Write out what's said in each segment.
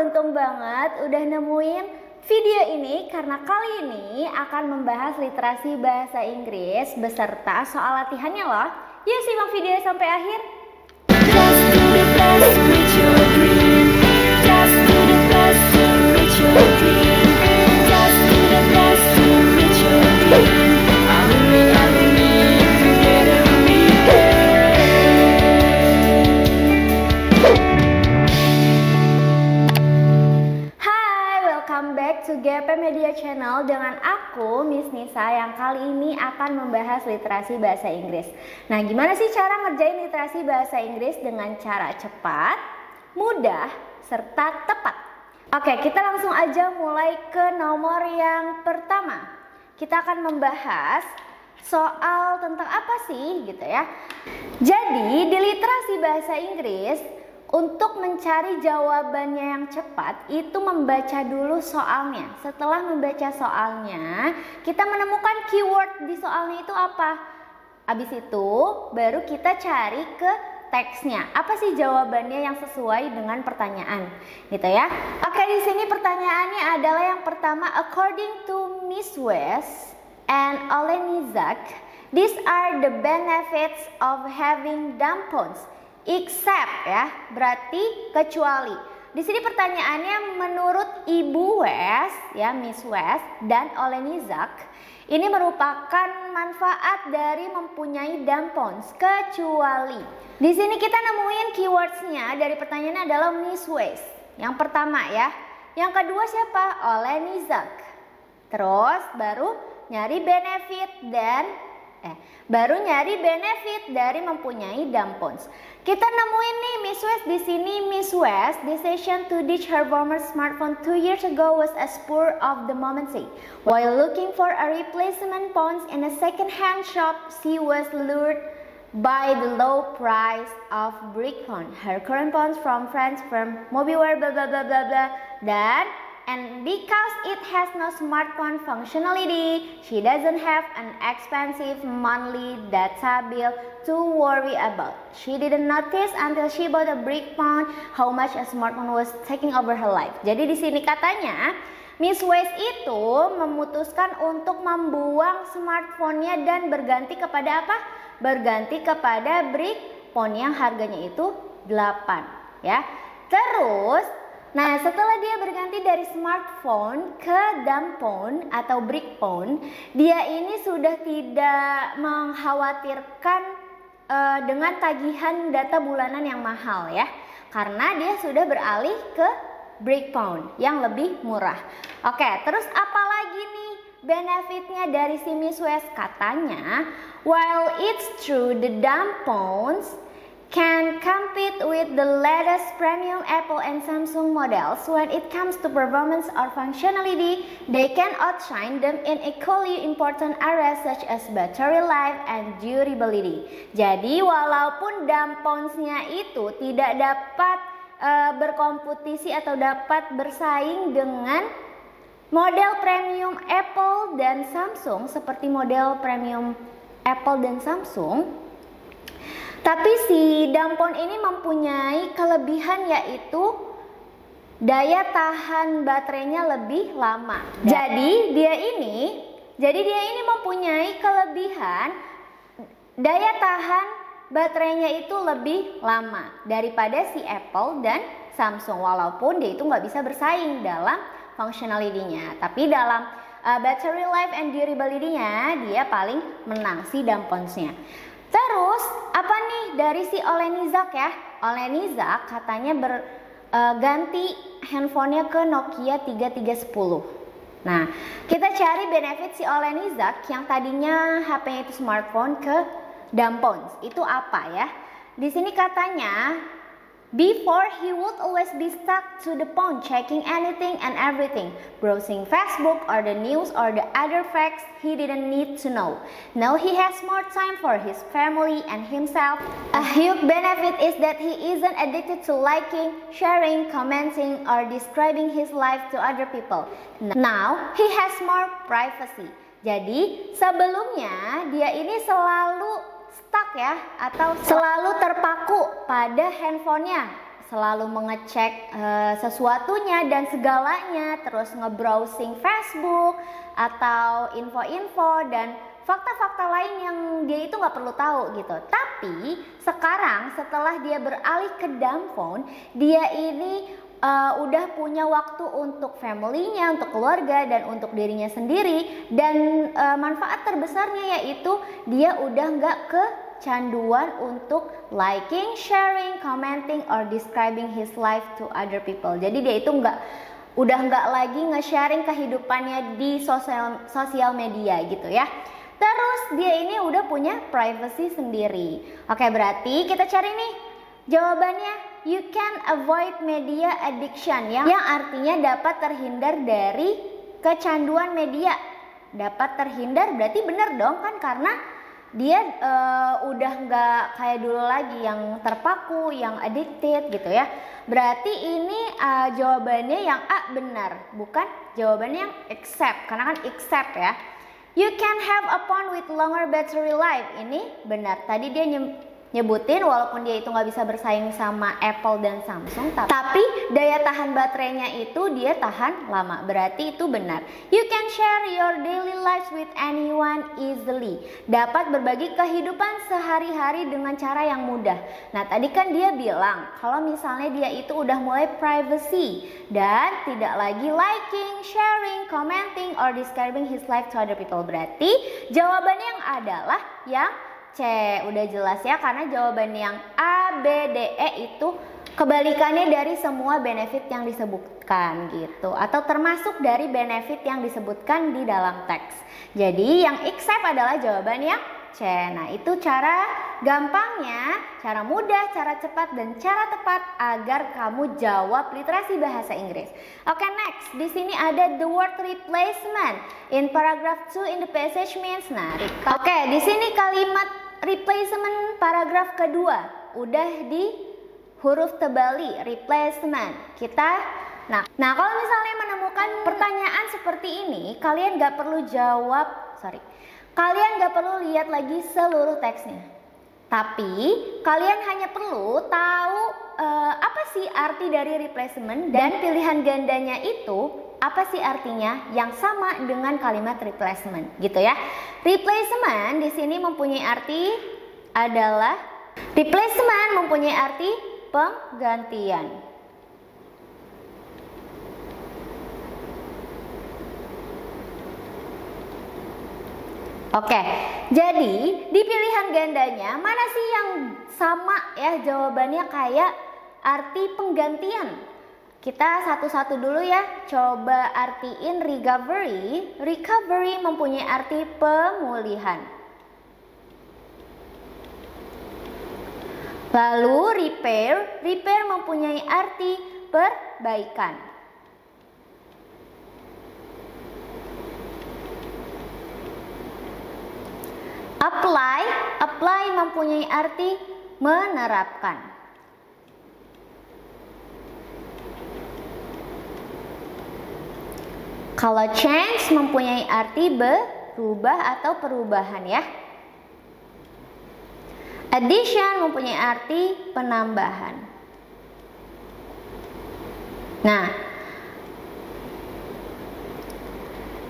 beruntung banget udah nemuin video ini karena kali ini akan membahas literasi bahasa Inggris beserta soal latihannya loh. Yuk simak video sampai akhir. To GP Media Channel dengan aku Miss Nisa yang kali ini akan membahas literasi bahasa Inggris. Nah, gimana sih cara ngerjain literasi bahasa Inggris dengan cara cepat, mudah, serta tepat? Oke, kita langsung aja mulai ke nomor yang pertama. Kita akan membahas soal tentang apa sih gitu ya. Jadi, di literasi bahasa Inggris untuk mencari jawabannya yang cepat itu membaca dulu soalnya. Setelah membaca soalnya, kita menemukan keyword di soalnya itu apa. Habis itu baru kita cari ke teksnya. Apa sih jawabannya yang sesuai dengan pertanyaan, gitu ya. Oke, di sini pertanyaannya adalah yang pertama, according to Miss West and Olenizak, these are the benefits of having dampons. Except ya, berarti kecuali. Di sini pertanyaannya menurut Ibu West ya, Miss West dan Olenizak, ini merupakan manfaat dari mempunyai dampons kecuali. Di sini kita nemuin keywordsnya dari pertanyaannya adalah Miss West. Yang pertama ya. Yang kedua siapa? Olenizak. Terus baru nyari benefit dari mempunyai dampons. Kita nemuin nih Miss West di sini. Miss West decision to ditch her former smartphone 2 years ago was a spur of the moment. While looking for a replacement phone in a second-hand shop, she was lured by the low price of brick phone. Her current phones from French firm Mobiware blah blah blah blah blah. And because it has no smartphone functionality, she doesn't have an expensive monthly data bill to worry about. She didn't notice until she bought a brick phone how much a smartphone was taking over her life. Jadi di sini katanya Miss West itu memutuskan untuk membuang smartphone-nya dan berganti kepada apa? Berganti kepada brick phone yang harganya itu 8 ya. Terus nah, setelah dia berganti dari smartphone ke dampon atau brick phone, dia ini sudah tidak mengkhawatirkan dengan tagihan data bulanan yang mahal ya. Karena dia sudah beralih ke brick phone yang lebih murah. Oke, terus apa lagi nih benefitnya dari si Miss West? Katanya, while it's true the dampons can compete with the latest premium Apple and Samsung models when it comes to performance or functionality, they can outshine them in equally important areas such as battery life and durability. Jadi walaupun damponsnya itu tidak dapat berkompetisi atau dapat bersaing dengan model premium Apple dan Samsung seperti model premium Apple dan Samsung, tapi si dampon ini mempunyai kelebihan yaitu daya tahan baterainya lebih lama. Jadi dia ini mempunyai kelebihan daya tahan baterainya itu lebih lama daripada si Apple dan Samsung, walaupun dia itu nggak bisa bersaing dalam functionality-nya. Tapi dalam battery life and durability-nya dia paling menang si damponsnya. Terus apa nih dari si Olenizak ya? Olenizak katanya ganti handphonenya ke Nokia 3310. Nah, kita cari benefit si Olenizak yang tadinya HP-nya itu smartphone ke dampons. Itu apa ya? Di sini katanya before he would always be stuck to the phone checking anything and everything, browsing Facebook or the news or the other facts he didn't need to know. Now he has more time for his family and himself. A huge benefit is that he isn't addicted to liking, sharing, commenting or describing his life to other people. Now he has more privacy. Jadi sebelumnya dia ini selalu stuck ya, atau selalu terpaku pada handphonenya selalu mengecek sesuatunya dan segalanya, terus nge-browsing Facebook atau info-info dan fakta-fakta lain yang dia itu nggak perlu tahu gitu. Tapi sekarang setelah dia beralih ke dumb phone, dia ini udah punya waktu untuk family-nya, untuk keluarga, dan untuk dirinya sendiri. Dan manfaat terbesarnya yaitu dia udah nggak kecanduan untuk liking, sharing, commenting, or describing his life to other people. Jadi dia itu udah nggak lagi nge-sharing kehidupannya di sosial media gitu ya. Terus dia ini udah punya privacy sendiri. Oke, berarti kita cari nih jawabannya. You can avoid media addiction, yang artinya dapat terhindar dari kecanduan media. Dapat terhindar berarti bener dong kan, karena dia udah nggak kayak dulu lagi yang terpaku, yang addicted gitu ya. Berarti ini jawabannya yang A benar, bukan jawabannya yang accept, karena kan accept ya. You can have a phone with longer battery life, ini benar. Tadi dia nyebutin walaupun dia itu nggak bisa bersaing sama Apple dan Samsung, tapi daya tahan baterainya itu dia tahan lama, berarti itu benar. You can share your daily lives with anyone easily, dapat berbagi kehidupan sehari-hari dengan cara yang mudah. Nah tadi kan dia bilang kalau misalnya dia itu udah mulai privacy dan tidak lagi liking, sharing, commenting, or describing his life to other people, berarti jawabannya yang adalah yang C. Udah jelas ya, karena jawaban yang A, B, D, E itu kebalikannya dari semua benefit yang disebutkan gitu, atau termasuk dari benefit yang disebutkan di dalam teks. Jadi yang accept adalah jawaban yang C. Nah itu cara gampangnya, cara mudah, cara cepat, dan cara tepat agar kamu jawab literasi bahasa Inggris. Oke, next. Di sini ada the word replacement in paragraph 2 in the passage means. Nah, oke, di sini kalimat replacement paragraf kedua udah di huruf tebali, replacement. Nah kalau misalnya menemukan pertanyaan seperti ini, kalian gak perlu kalian gak perlu lihat lagi seluruh teksnya, tapi kalian hanya perlu tahu apa sih arti dari replacement dan pilihan gandanya itu apa sih artinya yang sama dengan kalimat replacement gitu ya. Replacement di sini mempunyai arti penggantian. Oke, jadi di pilihan gandanya mana sih yang sama ya jawabannya kayak arti penggantian? Kita satu-satu dulu ya, coba artiin recovery. Recovery mempunyai arti pemulihan. Lalu repair mempunyai arti perbaikan. Apply mempunyai arti menerapkan. Kalau change mempunyai arti berubah atau perubahan ya. Addition mempunyai arti penambahan. Nah,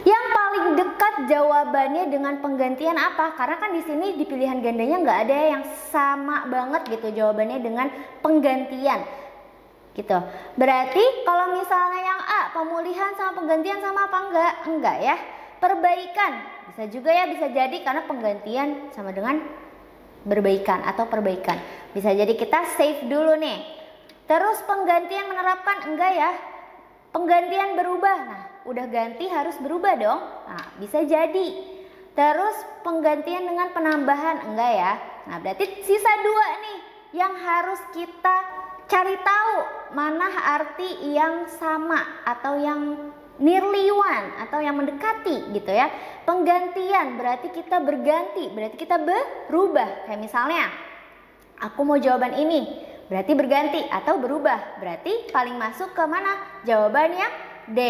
yang paling dekat jawabannya dengan penggantian apa? Karena kan di sini di pilihan gandanya nggak ada yang sama banget gitu jawabannya dengan penggantian. Gitu. Berarti kalau misalnya yang A, pemulihan sama penggantian sama apa enggak? Enggak ya. Perbaikan. Bisa juga ya, bisa jadi karena penggantian sama dengan berbaikan atau perbaikan. Bisa jadi kita save dulu nih. Terus penggantian menerapkan enggak ya. Penggantian berubah. Nah, udah ganti harus berubah dong. Nah, bisa jadi. Terus penggantian dengan penambahan enggak ya. Nah, berarti sisa dua nih yang harus kita cari tahu mana arti yang sama atau yang nearly one atau yang mendekati gitu ya. Penggantian berarti kita berganti, berarti kita berubah. Kayak misalnya aku mau jawaban ini, berarti berganti atau berubah. Berarti paling masuk ke mana? Jawabannya D.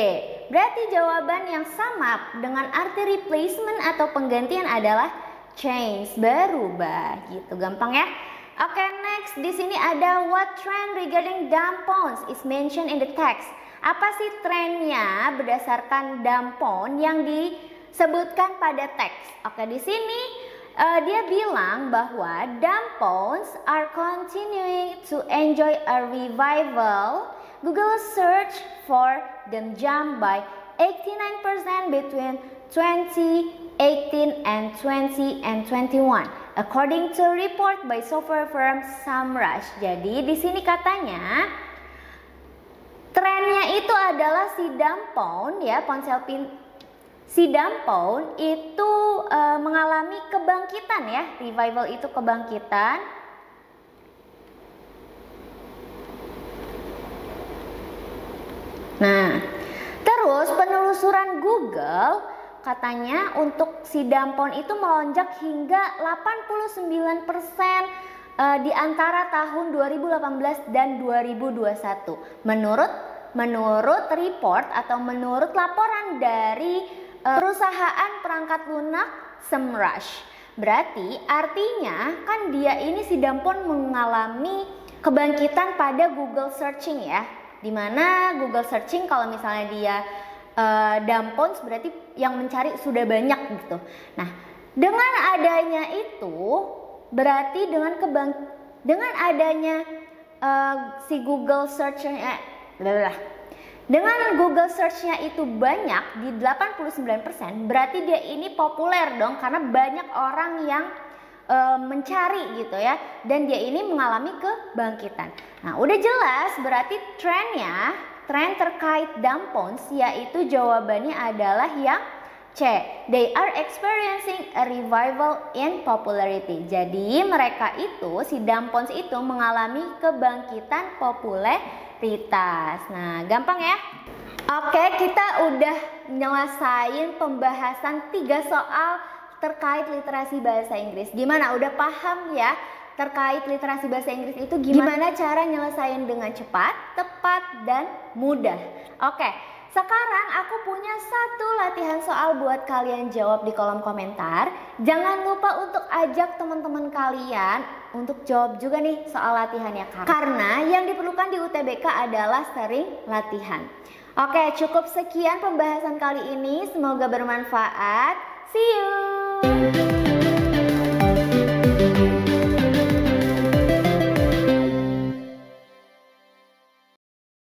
Berarti jawaban yang sama dengan arti replacement atau penggantian adalah change, berubah gitu. Gampang ya? Oke, next. Next, di sini ada what trend regarding dampons is mentioned in the text. Apa sih trennya berdasarkan dampon yang disebutkan pada teks? Oke, di sini dia bilang bahwa dampons are continuing to enjoy a revival. Google search for them jumped by 89% between 2018 and 2021, according to a report by software firm Semrush. Jadi di sini katanya trennya itu adalah si dampon ya, si dampon itu mengalami kebangkitan ya, revival itu kebangkitan. Nah, terus penelusuran Google katanya untuk si dampon itu melonjak hingga 89% di antara tahun 2018 dan 2021. Menurut report atau menurut laporan dari perusahaan perangkat lunak Semrush. Berarti artinya kan dia ini si dampon mengalami kebangkitan pada Google searching ya. Dimana Google searching kalau misalnya dia dampons berarti yang mencari sudah banyak gitu. Nah, dengan adanya itu berarti dengan adanya si Google search-nya dengan Google search-nya itu banyak di 89%, berarti dia ini populer dong karena banyak orang yang mencari gitu ya, dan dia ini mengalami kebangkitan. Nah, udah jelas berarti tren terkait dampons yaitu jawabannya adalah yang C. They are experiencing a revival in popularity. Jadi mereka itu, si dampons itu mengalami kebangkitan popularitas. Nah, gampang ya. Oke, kita udah nyelesain pembahasan 3 soal terkait literasi bahasa Inggris. Gimana? Udah paham ya terkait literasi bahasa Inggris itu gimana cara nyelesain dengan cepat, tepat, dan mudah. Oke, sekarang aku punya 1 latihan soal buat kalian jawab di kolom komentar. Jangan lupa untuk ajak teman-teman kalian untuk jawab juga nih soal latihannya, karena yang diperlukan di UTBK adalah sering latihan. Oke, cukup sekian pembahasan kali ini. Semoga bermanfaat. See you.